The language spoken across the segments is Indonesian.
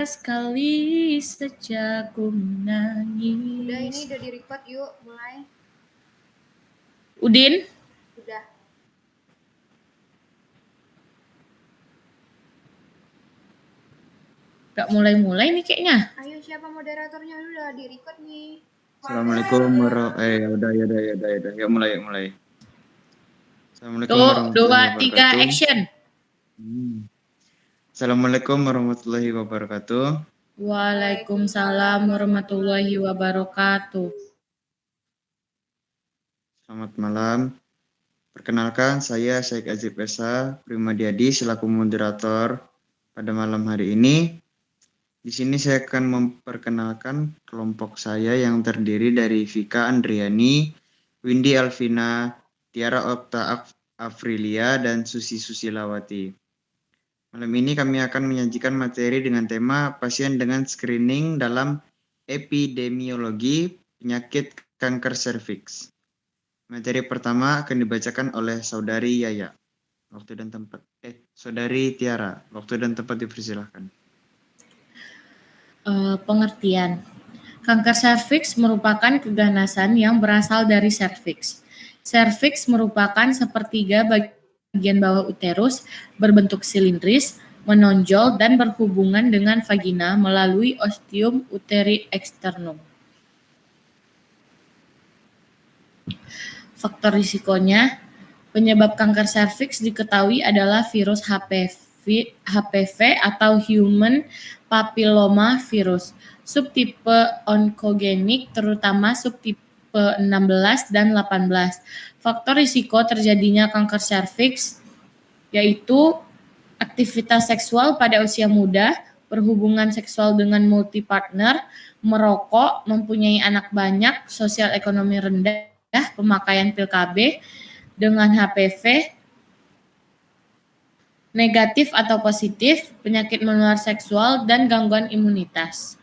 Sekali saja ku menangis. Udah, ini udah di-record, yuk mulai. Udin? Udah. Gak mulai-mulai nih kayaknya. Ayo, siapa moderatornya? Udah di-record nih. Assalamualaikum udah. Ya mulai. Assalamualaikum Tuh, warahmatullahi 2, 3, wabarakatuh. action. Assalamualaikum warahmatullahi wabarakatuh. Waalaikumsalam warahmatullahi wabarakatuh. Selamat malam. Perkenalkan, saya Syekh Azib Esa Primadiadi selaku moderator pada malam hari ini. Di sini saya akan memperkenalkan kelompok saya yang terdiri dari Vika Andriani, Windy Alvina, Tiara Okta Afrilia, dan Susi Susilawati. Malam ini kami akan menyajikan materi dengan tema pasien dengan screening dalam epidemiologi penyakit kanker serviks. Materi pertama akan dibacakan oleh Saudari Yaya. Waktu dan tempat. Saudari Tiara. Waktu dan tempat dipersilahkan. Pengertian. Kanker serviks merupakan keganasan yang berasal dari serviks. Serviks merupakan sepertiga bagian bawah uterus, berbentuk silindris, menonjol dan berhubungan dengan vagina melalui ostium uteri externum. Faktor risikonya, penyebab kanker serviks diketahui adalah virus HPV atau Human Papilloma Virus, subtipe onkogenik terutama subtipe 16 dan 18. Faktor risiko terjadinya kanker serviks yaitu aktivitas seksual pada usia muda, berhubungan seksual dengan multi-partner, merokok, mempunyai anak banyak, sosial ekonomi rendah, pemakaian pil KB dengan HPV negatif atau positif, penyakit menular seksual, dan gangguan imunitas.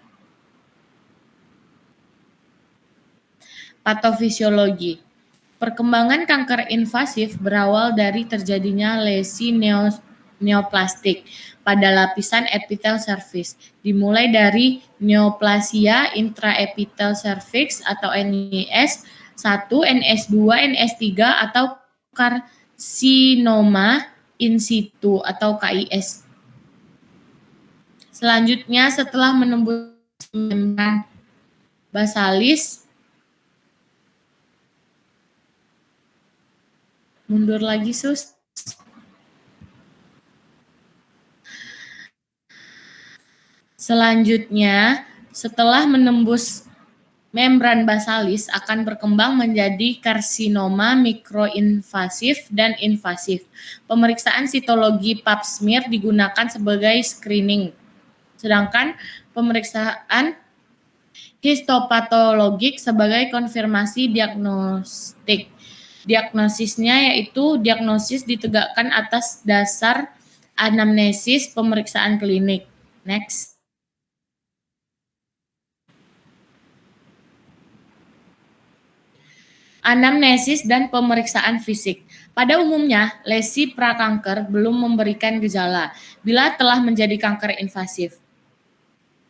Patofisiologi. Perkembangan kanker invasif berawal dari terjadinya lesi neoplastik pada lapisan epitel serviks, dimulai dari neoplasia intraepitel serviks atau NIS 1, NS 2, NS 3 atau karsinoma in situ atau KIS. Selanjutnya setelah menembus membran basalis, mundur lagi sus. Selanjutnya, setelah menembus membran basalis akan berkembang menjadi karsinoma mikroinvasif dan invasif. Pemeriksaan sitologi pap smear digunakan sebagai screening. Sedangkan pemeriksaan histopatologik sebagai konfirmasi diagnostik. Diagnosisnya yaitu diagnosis ditegakkan atas dasar anamnesis pemeriksaan klinik. Next. Anamnesis dan pemeriksaan fisik. Pada umumnya, lesi prakanker belum memberikan gejala bila telah menjadi kanker invasif.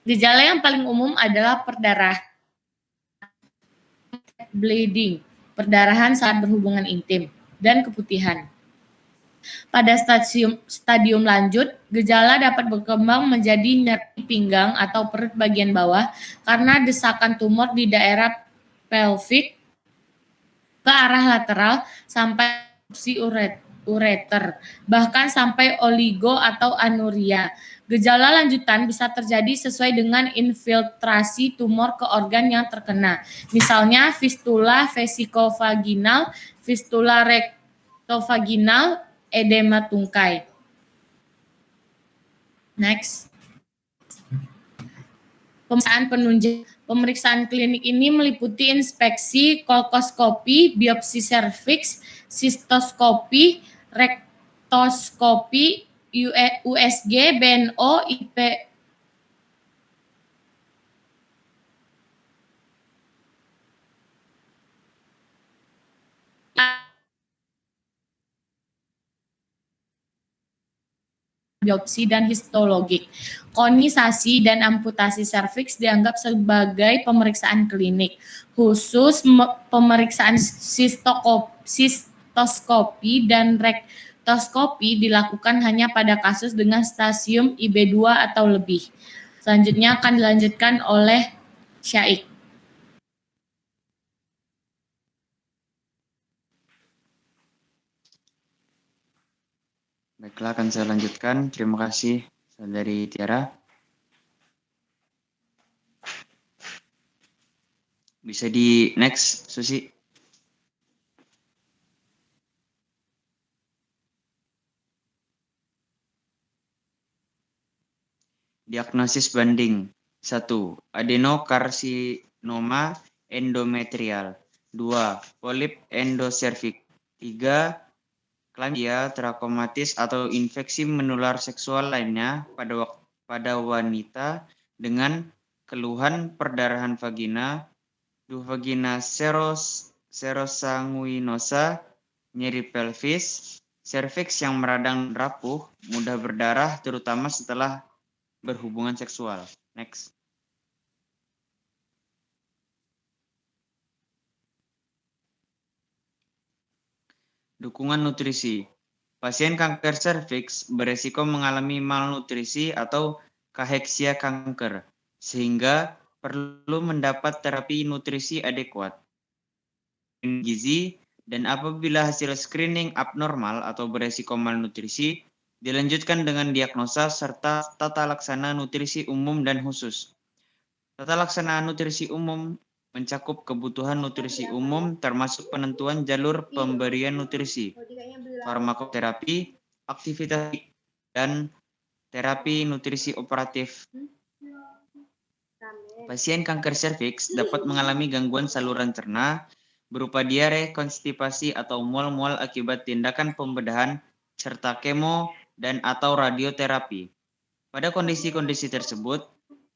Gejala yang paling umum adalah perdarahan, bleeding, perdarahan saat berhubungan intim, dan keputihan. Pada stadium lanjut, gejala dapat berkembang menjadi nyeri pinggang atau perut bagian bawah karena desakan tumor di daerah pelvik ke arah lateral sampai erupsi ureter, bahkan sampai oligo atau anuria. Gejala lanjutan bisa terjadi sesuai dengan infiltrasi tumor ke organ yang terkena, misalnya fistula vesikovaginal, fistula rektovaginal, edema tungkai. Next. Pemeriksaan penunjang. Pemeriksaan klinik ini meliputi inspeksi kolkoskopi, biopsi serviks, sistoskopi, rektoskopi, USG, BNO, IP, biopsi dan histologik. Konisasi dan amputasi serviks dianggap sebagai pemeriksaan klinik, khusus pemeriksaan sistoskopi dan rektoskopi dilakukan hanya pada kasus dengan stasium IB2 atau lebih. Selanjutnya akan dilanjutkan oleh Syaik. Baiklah, akan saya lanjutkan. Terima kasih, Saudari Tiara. Bisa di next, Susi. Diagnosis banding. 1. Adenokarsinoma endometrial. 2. Polip endoservix. 3. Chlamydia trachomatis atau infeksi menular seksual lainnya pada wanita dengan keluhan perdarahan vagina, vagina serosanguinosa, nyeri pelvis, serviks yang meradang rapuh, mudah berdarah terutama setelah berhubungan seksual. Next. Dukungan nutrisi. Pasien kanker serviks beresiko mengalami malnutrisi atau kaheksia kanker, sehingga perlu mendapat terapi nutrisi adekuat. Gizi, dan apabila hasil screening abnormal atau beresiko malnutrisi, dilanjutkan dengan diagnosa serta tata laksana nutrisi umum dan khusus. Tata laksana nutrisi umum mencakup kebutuhan nutrisi umum termasuk penentuan jalur pemberian nutrisi, farmakoterapi, aktivitas, dan terapi nutrisi operatif. Pasien kanker serviks dapat mengalami gangguan saluran cerna berupa diare, konstipasi, atau mual-mual akibat tindakan pembedahan serta kemo dan atau radioterapi. Pada kondisi-kondisi tersebut,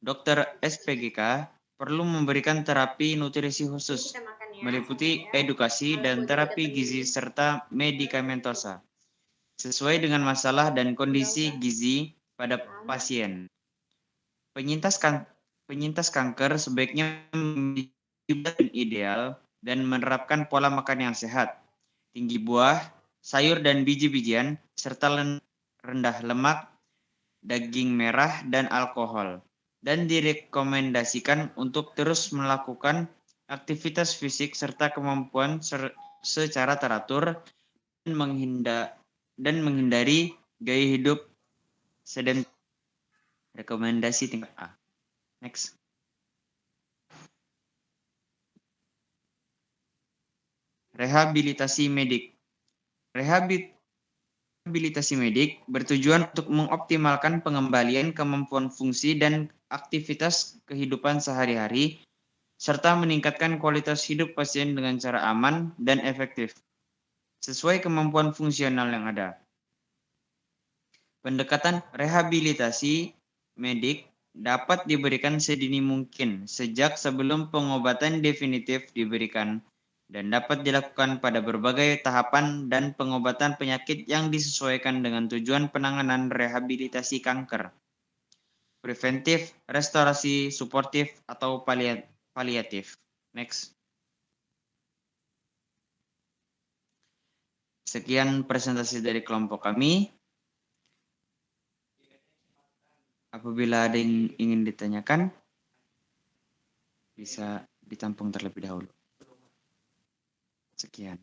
dokter SPGK perlu memberikan terapi nutrisi khusus, meliputi edukasi dan terapi gizi serta medikamentosa, sesuai dengan masalah dan kondisi gizi pada pasien. Penyintas kanker sebaiknya memiliki ideal dan menerapkan pola makan yang sehat, tinggi buah, sayur dan biji-bijian, serta rendah lemak, daging merah, dan alkohol, dan direkomendasikan untuk terus melakukan aktivitas fisik serta kemampuan secara teratur dan menghindari gaya hidup sedentar. Rekomendasi tingkat A. Next. Rehabilitasi medik. Rehabilitasi medik bertujuan untuk mengoptimalkan pengembalian kemampuan fungsi dan aktivitas kehidupan sehari-hari, serta meningkatkan kualitas hidup pasien dengan cara aman dan efektif, sesuai kemampuan fungsional yang ada. Pendekatan rehabilitasi medik dapat diberikan sedini mungkin, sejak sebelum pengobatan definitif diberikan, dan dapat dilakukan pada berbagai tahapan dan pengobatan penyakit yang disesuaikan dengan tujuan penanganan rehabilitasi kanker. Preventif, restorasi, suportif, atau paliatif. Next. Sekian presentasi dari kelompok kami. Apabila ada yang ingin ditanyakan, bisa ditampung terlebih dahulu. Sekian.